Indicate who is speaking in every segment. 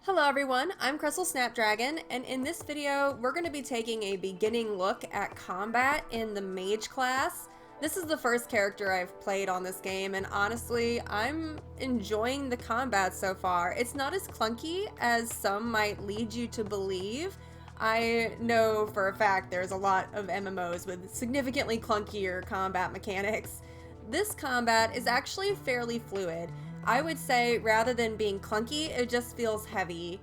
Speaker 1: Hello everyone, I'm Crystal Snapdragon, and in this video we're going to be taking a beginning look at combat in the Mage class. This is the first character I've played on this game, and honestly, I'm enjoying the combat so far. It's not as clunky as some might lead you to believe. I know for a fact there's a lot of MMOs with significantly clunkier combat mechanics. This combat is actually fairly fluid. I would say rather than being clunky, it just feels heavy.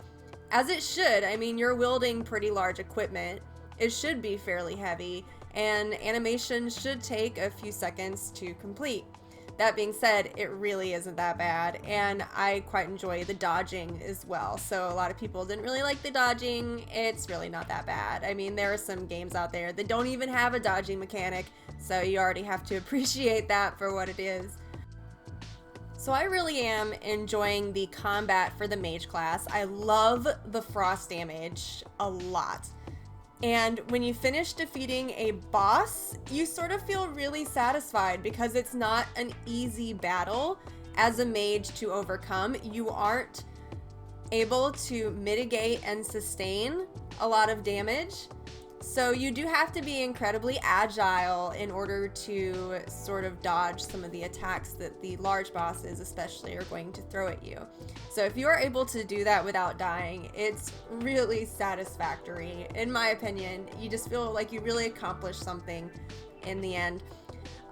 Speaker 1: As it should. I mean, you're wielding pretty large equipment. It should be fairly heavy, and animation should take a few seconds to complete. That being said, it really isn't that bad, and I quite enjoy the dodging as well. So a lot of people didn't really like the dodging. It's really not that bad. I mean, there are some games out there that don't even have a dodging mechanic, so you already have to appreciate that for what it is. So I really am enjoying the combat for the Mage class. I love the frost damage a lot. And when you finish defeating a boss, you sort of feel really satisfied because it's not an easy battle as a mage to overcome. You aren't able to mitigate and sustain a lot of damage. So you do have to be incredibly agile in order to sort of dodge some of the attacks that the large bosses especially are going to throw at you. So if you are able to do that without dying, it's really satisfactory. In my opinion, you just feel like you really accomplished something in the end.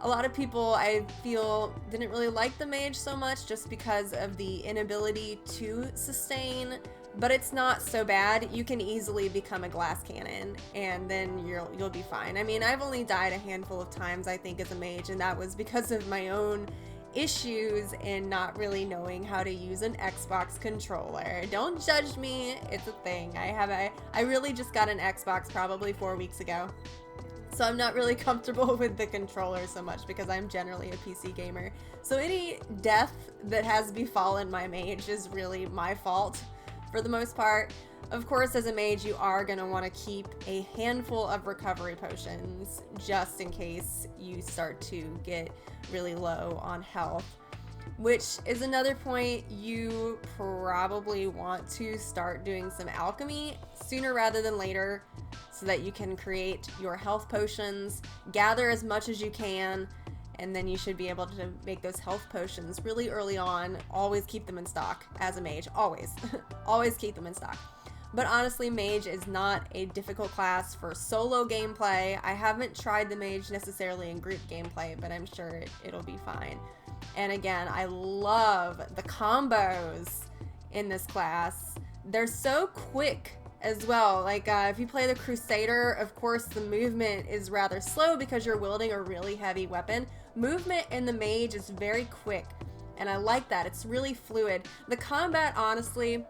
Speaker 1: A lot of people, I feel, didn't really like the mage so much just because of the inability to sustain, but it's not so bad. You can easily become a glass cannon and then you'll be fine. I mean, I've only died a handful of times, I think, as a mage, and that was because of my own issues in not really knowing how to use an Xbox controller. Don't judge me, it's a thing. I really just got an Xbox probably 4 weeks ago. So I'm not really comfortable with the controller so much because I'm generally a PC gamer. So any death that has befallen my mage is really my fault for the most part. Of course, as a mage, you are going to want to keep a handful of recovery potions just in case you start to get really low on health. Which is another point, you probably want to start doing some alchemy sooner rather than later so that you can create your health potions, gather as much as you can, and then you should be able to make those health potions really early on. Always keep them in stock as a mage, always. Always keep them in stock. But honestly, Mage is not a difficult class for solo gameplay. I haven't tried the Mage necessarily in group gameplay, but I'm sure it'll be fine. And again, I love the combos in this class. They're so quick as well. Like if you play the Crusader, of course the movement is rather slow because you're wielding a really heavy weapon. Movement in the Mage is very quick, and I like that. It's really fluid. The combat, honestly,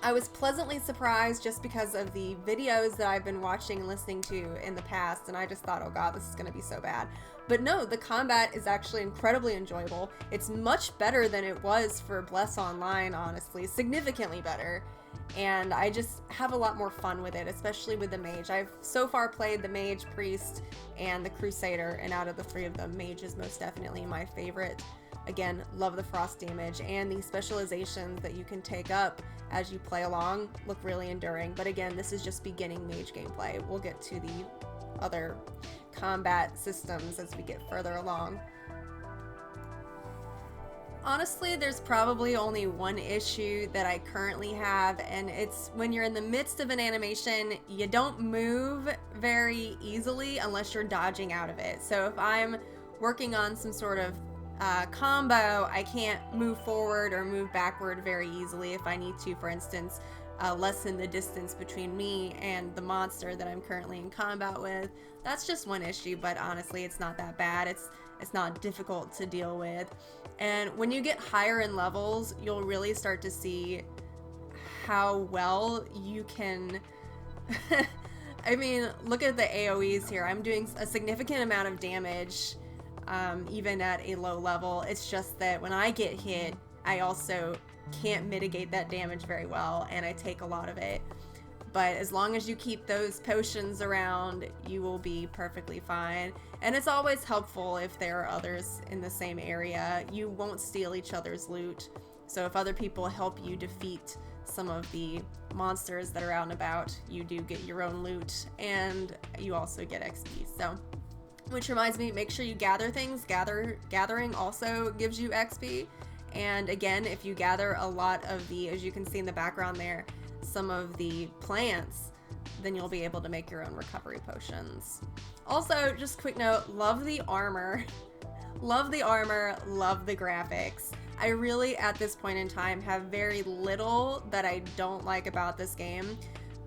Speaker 1: I was pleasantly surprised just because of the videos that I've been watching and listening to in the past, and I just thought, oh god, this is going to be so bad. But no, the combat is actually incredibly enjoyable. It's much better than it was for Bless Online, honestly. Significantly better. And I just have a lot more fun with it, especially with the Mage. I've so far played the Mage, Priest, and the Crusader, and out of the three of them, Mage is most definitely my favorite. Again, love the frost damage, and the specializations that you can take up as you play along look really enduring. But again, this is just beginning Mage gameplay. We'll get to the other combat systems as we get further along. Honestly, there's probably only one issue that I currently have, and it's when you're in the midst of an animation, you don't move very easily unless you're dodging out of it. So if I'm working on some sort of combo, I can't move forward or move backward very easily if I need to, for instance, lessen the distance between me and the monster that I'm currently in combat with. That's just one issue, but honestly, it's not that bad. It's not difficult to deal with. And when you get higher in levels, you'll really start to see how well you can I mean, look at the AoEs here. I'm doing a significant amount of damage even at a low level. It's just that when I get hit, I also can't mitigate that damage very well, and I take a lot of it. But as long as you keep those potions around, you will be perfectly fine. And it's always helpful if there are others in the same area. You won't steal each other's loot. So if other people help you defeat some of the monsters that are out and about, you do get your own loot, and you also get XP. So, which reminds me, make sure you gather things. Gathering also gives you XP. And again, if you gather a lot of the, as you can see in the background there, some of the plants, then you'll be able to make your own recovery potions. Also, just quick note, love the armor. Love the armor, love the graphics. I really, at this point in time, have very little that I don't like about this game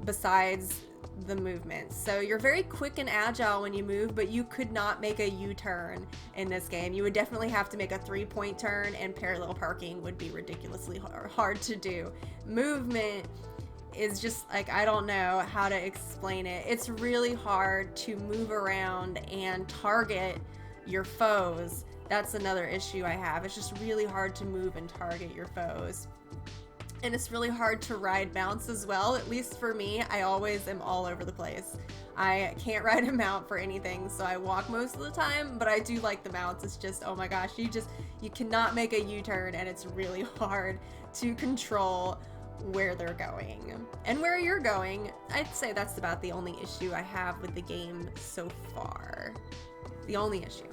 Speaker 1: besides the movement. So you're very quick and agile when you move, but you could not make a U-turn in this game. You would definitely have to make a 3-point turn, and parallel parking would be ridiculously hard to do. Movement is just like, I don't know how to explain it. It's really hard to move around and target your foes. That's another issue I have. It's just really hard to move and target your foes. And it's really hard to ride mounts as well. At least for me, I always am all over the place. I can't ride a mount for anything, so I walk most of the time, but I do like the mounts. It's just, oh my gosh, you cannot make a U-turn, and it's really hard to control where they're going and where you're going. I'd say that's about the only issue I have with the game so far. The only issue.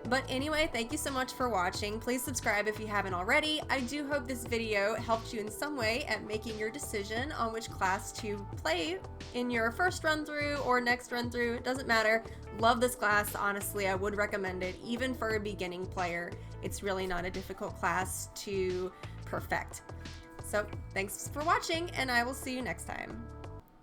Speaker 1: But anyway, thank you so much for watching. Please subscribe if you haven't already. I do hope this video helped you in some way at making your decision on which class to play in your first run through or next run through. It doesn't matter. Love this class. Honestly, I would recommend it even for a beginning player. It's really not a difficult class to perfect. So thanks for watching, and I will see you next time.